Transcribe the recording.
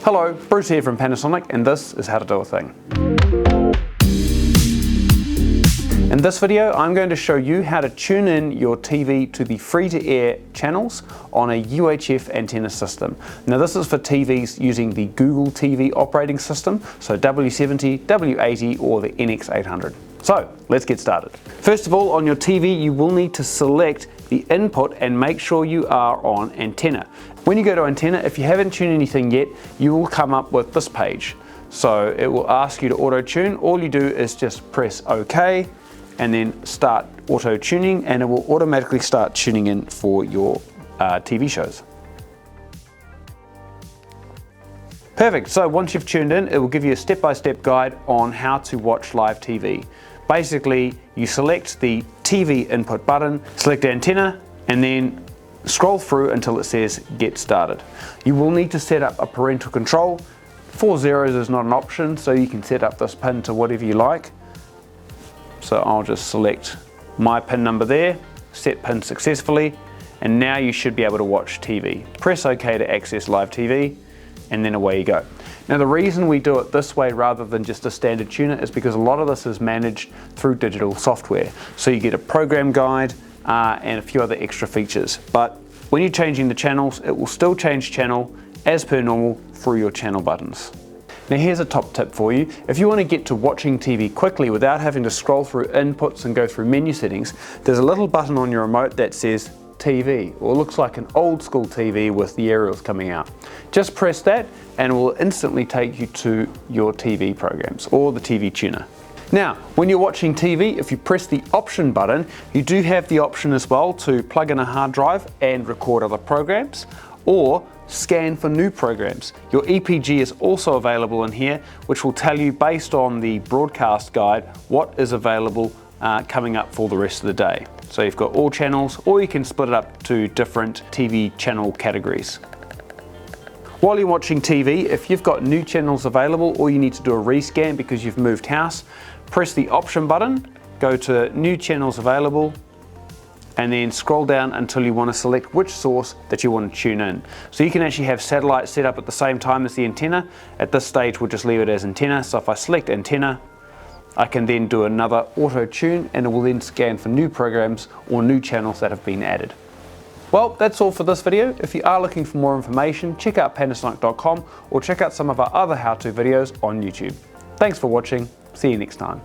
Hello, Bruce here from Panasonic, and this is how to do a thing. In this video, I'm going to show you how to tune in your TV to the free-to-air channels on a UHF antenna system. Now this is for TVs using the Google TV operating system, so W70, W80 or the NX800. So let's get started. First of all, on your TV you will need to select the input and make sure you are on antenna. When you go to antenna, if you haven't tuned anything yet, you will come up with this page. So it will ask you to auto tune. All you do is just press OK and then start auto tuning, and it will automatically start tuning in for your TV shows. Perfect, so once you've tuned in, it will give you a step-by-step guide on how to watch live TV. Basically, you select the TV input button, select antenna, and then scroll through until it says get started. You will need to set up a parental control. 4 zeros is not an option, so you can set up this pin to whatever you like. So I'll just select my pin number there, set pin successfully, and now you should be able to watch TV. Press OK to access live TV, and then away you go. Now the reason we do it this way rather than just a standard tuner is because a lot of this is managed through digital software. So you get a program guide and a few other extra features. But when you're changing the channels, it will still change channel as per normal through your channel buttons. Now here's a top tip for you. If you want to get to watching TV quickly without having to scroll through inputs and go through menu settings, there's a little button on your remote that says TV, or looks like an old school TV with the aerials coming out. Just press that and it will instantly take you to your TV programs or the TV tuner. Now, when you're watching TV, if you press the option button, you do have the option as well to plug in a hard drive and record other programs, or scan for new programs. Your EPG is also available in here, which will tell you based on the broadcast guide what is available coming up for the rest of the day. So you've got all channels, or you can split it up to different TV channel categories. While you're watching TV, if you've got new channels available or you need to do a rescan because you've moved house, press the option button, go to new channels available, and then scroll down until you want to select which source that you want to tune in. So you can actually have satellite set up at the same time as the antenna. At this stage we'll just leave it as antenna, so if I select antenna, I can then do another auto tune and it will then scan for new programs or new channels that have been added. Well, that's all for this video. If you are looking for more information, check out Panasonic.com or check out some of our other how-to videos on YouTube. Thanks for watching. See you next time.